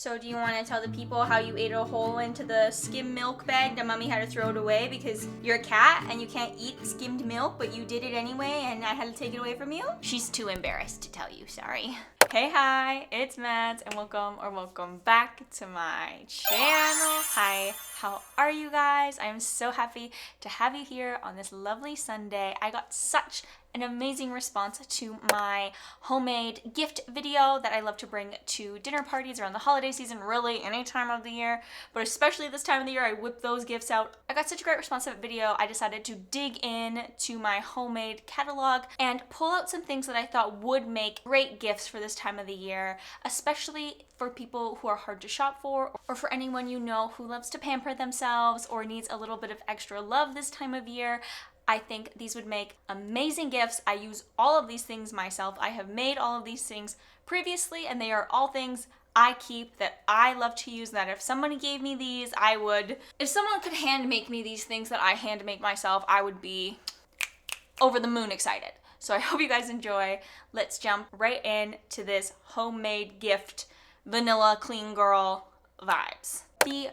So do you want to tell the people how you ate a hole into the skim milk bag that mommy had to throw it away because you're a cat and you can't eat skimmed milk, but you did it anyway and I had to take it away from you? She's too embarrassed to tell you, sorry. Hey, hi, it's Mads and welcome back to my channel. Hi, how are you guys? I am so happy to have you here on this lovely Sunday. I got such an amazing response to my homemade gift video that I love to bring to dinner parties around the holiday season, really any time of the year, but especially this time of the year, I whip those gifts out. I got such a great response to that video, I decided to dig in to my homemade catalog and pull out some things that I thought would make great gifts for this time of the year, especially for people who are hard to shop for, or for anyone you know who loves to pamper themselves or needs a little bit of extra love this time of year. I think these would make amazing gifts. I use all of these things myself. I have made all of these things previously, and they are all things I keep that I love to use, that if somebody gave me these, I would. If someone could hand make me these things that I hand make myself, I would be over the moon excited. So I hope you guys enjoy. Let's jump right into this homemade gift, vanilla clean girl vibes. The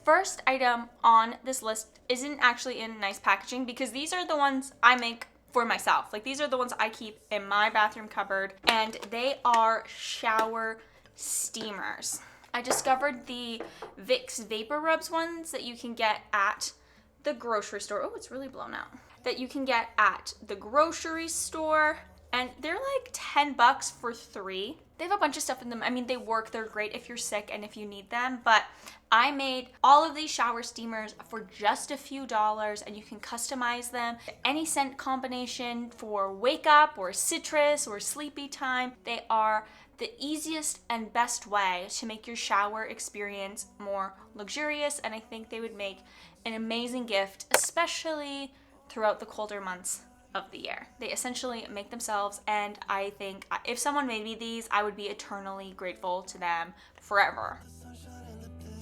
first item on this list isn't actually in nice packaging because these are the ones I make for myself. Like, these are the ones I keep in my bathroom cupboard, and they are shower steamers. I discovered the Vicks Vapor Rubs ones that you can get at the grocery store. Oh, it's really blown out. That you can get at the grocery store, and they're like 10 bucks for 3. They have a bunch of stuff in them. I mean, they work, they're great if you're sick and if you need them, but I made all of these shower steamers for just a few dollars, and you can customize them. Any scent combination for wake up or citrus or sleepy time. They are the easiest and best way to make your shower experience more luxurious, and I think they would make an amazing gift, especially throughout the colder months of the year. They essentially make themselves, and I think if someone made me these, I would be eternally grateful to them forever.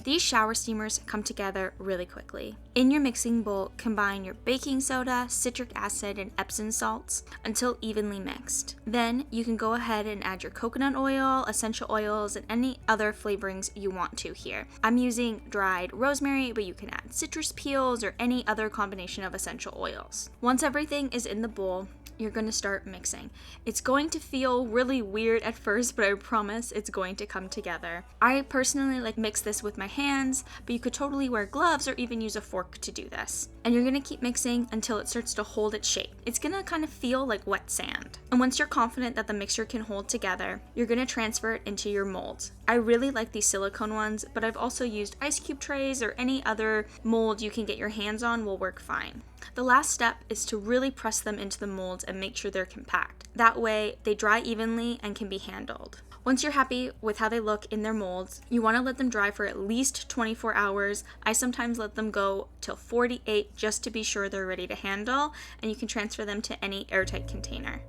These shower steamers come together really quickly. In your mixing bowl, combine your baking soda, citric acid, and Epsom salts until evenly mixed. Then you can go ahead and add your coconut oil, essential oils, and any other flavorings you want to here. I'm using dried rosemary, but you can add citrus peels or any other combination of essential oils. Once everything is in the bowl, you're going to start mixing. It's going to feel really weird at first, but I promise it's going to come together. I personally mix this with my hands, but you could totally wear gloves or even use a fork to do this. And you're going to keep mixing until it starts to hold its shape. It's going to kind of feel like wet sand. And once you're confident that the mixture can hold together, you're going to transfer it into your molds. I really like these silicone ones, but I've also used ice cube trays, or any other mold you can get your hands on will work fine. The last step is to really press them into the molds and make sure they're compact. That way, they dry evenly and can be handled. Once you're happy with how they look in their molds, you want to let them dry for at least 24 hours. I sometimes let them go till 48 just to be sure they're ready to handle, and you can transfer them to any airtight container.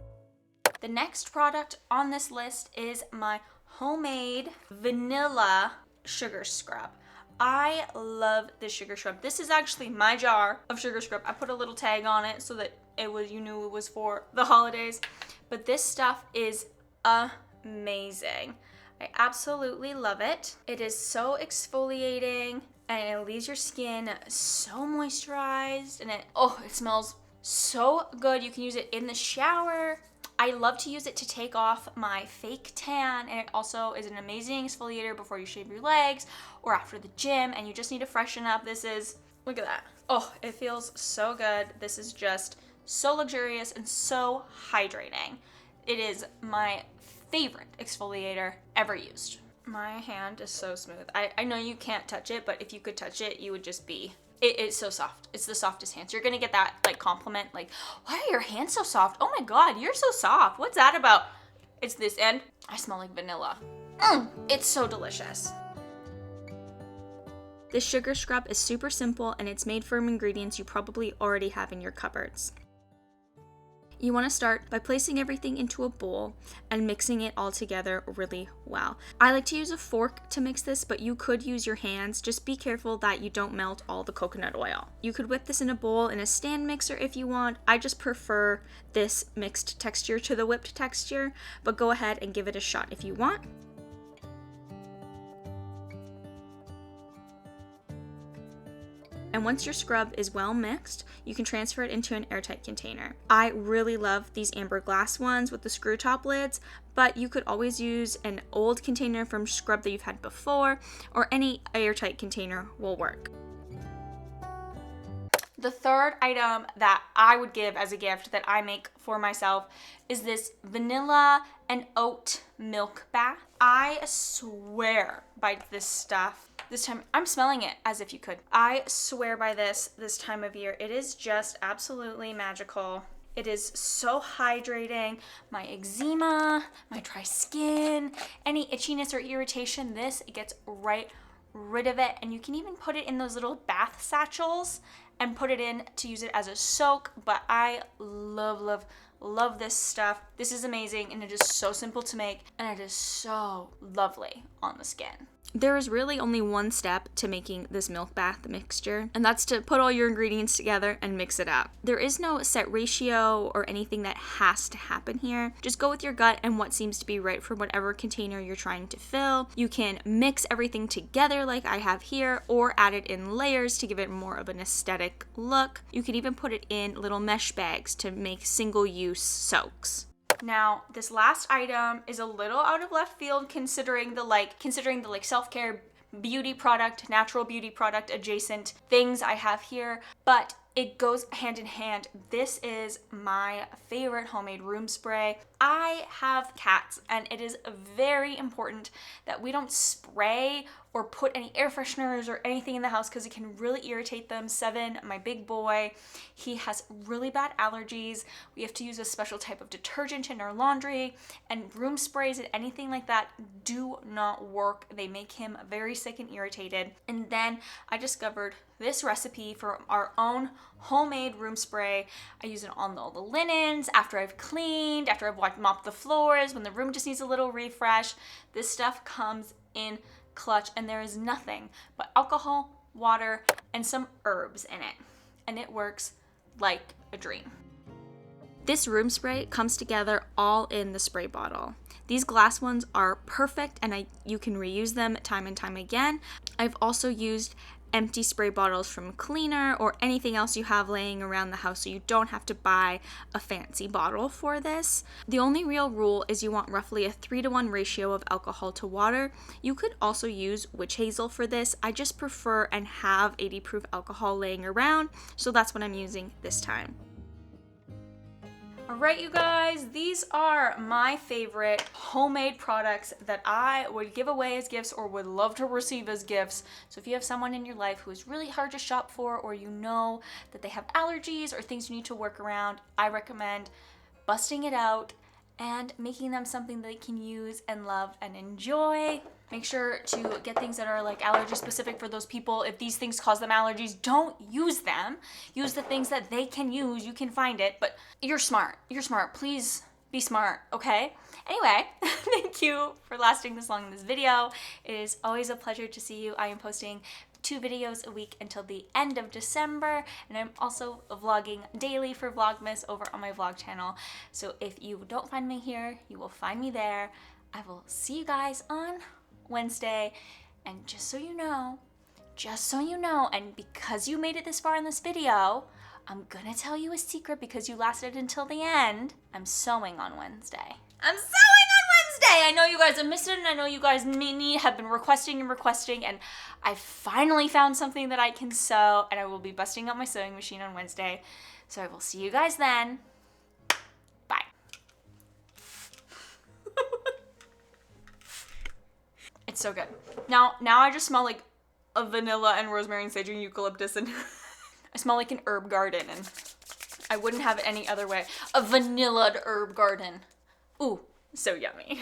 The next product on this list is my homemade vanilla sugar scrub. I love this sugar scrub. This is actually my jar of sugar scrub. I put a little tag on it so that you knew it was for the holidays. But this stuff is amazing. I absolutely love it. It is so exfoliating, and it leaves your skin so moisturized, and it smells so good. You can use it in the shower. I love to use it to take off my fake tan, and it also is an amazing exfoliator before you shave your legs or after the gym and you just need to freshen up. Look at that. Oh, it feels so good. This is just so luxurious and so hydrating. It is my favorite exfoliator ever used. My hand is so smooth. I know you can't touch it, but if you could touch it, you would just be... It's so soft. It's the softest hands. You're gonna get that compliment, why are your hands so soft? Oh my god, you're so soft. What's that about? It's this, and I smell like vanilla. It's so delicious. This sugar scrub is super simple, and it's made from ingredients you probably already have in your cupboards. You want to start by placing everything into a bowl and mixing it all together really well. I like to use a fork to mix this, but you could use your hands. Just be careful that you don't melt all the coconut oil. You could whip this in a bowl in a stand mixer if you want. I just prefer this mixed texture to the whipped texture, but go ahead and give it a shot if you want. And once your scrub is well mixed, you can transfer it into an airtight container. I really love these amber glass ones with the screw top lids, but you could always use an old container from scrub that you've had before, or any airtight container will work. The third item that I would give as a gift that I make for myself is this vanilla and oat milk bath. I swear by this stuff. This time, I'm smelling it as if you could. I swear by this time of year. It is just absolutely magical. It is so hydrating. My eczema, my dry skin, any itchiness or irritation, it gets right rid of it. And you can even put it in those little bath satchels and put it in to use it as a soak. But I love this stuff. This is amazing, and it is so simple to make, and it is so lovely on the skin. There is really only one step to making this milk bath mixture, and that's to put all your ingredients together and mix it up. There is no set ratio or anything that has to happen here. Just go with your gut and what seems to be right for whatever container you're trying to fill. You can mix everything together like I have here, or add it in layers to give it more of an aesthetic look. You can even put it in little mesh bags to make single-use soaks. Now, this last item is a little out of left field considering the self-care beauty product, natural beauty product adjacent things I have here, but it goes hand in hand. This is my favorite homemade room spray. I have cats, and it is very important that we don't spray or put any air fresheners or anything in the house because it can really irritate them. Seven, my big boy, he has really bad allergies. We have to use a special type of detergent in our laundry, and room sprays and anything like that do not work. They make him very sick and irritated. And then I discovered this recipe for our own homemade room spray. I use it on all the linens, after I've cleaned, after I've mopped the floors, when the room just needs a little refresh. This stuff comes in clutch, and there is nothing but alcohol, water, and some herbs in it, and it works like a dream. This room spray comes together all in the spray bottle. These glass ones are perfect, and you can reuse them time and time again. I've also used empty spray bottles from cleaner or anything else you have laying around the house, so you don't have to buy a fancy bottle for this. The only real rule is you want roughly a 3-to-1 ratio of alcohol to water. You could also use witch hazel for this. I just prefer and have 80 proof alcohol laying around, so that's what I'm using this time. Alright, you guys, these are my favorite homemade products that I would give away as gifts or would love to receive as gifts. So if you have someone in your life who is really hard to shop for, or you know that they have allergies or things you need to work around, I recommend busting it out and making them something they can use and love and enjoy. Make sure to get things that are like allergy specific for those people. If these things cause them allergies, don't use them. Use the things that they can use. You can find it, but you're smart. You're smart. Please be smart, okay? Anyway, thank you for lasting this long in this video. It is always a pleasure to see you. I am posting 2 videos a week until the end of December, and I'm also vlogging daily for Vlogmas over on my vlog channel. So if you don't find me here, you will find me there. I will see you guys on Wednesday. And just so you know, and because you made it this far in this video, I'm gonna tell you a secret because you lasted until the end. I'm sewing on Wednesday. I know you guys have missed it, and I know you guys have been requesting, and I finally found something that I can sew, and I will be busting out my sewing machine on Wednesday. So I will see you guys then. Bye. It's so good. Now I just smell like a vanilla and rosemary and sage and eucalyptus, and I smell like an herb garden, and I wouldn't have it any other way. A vanillaed herb garden. Ooh, so yummy.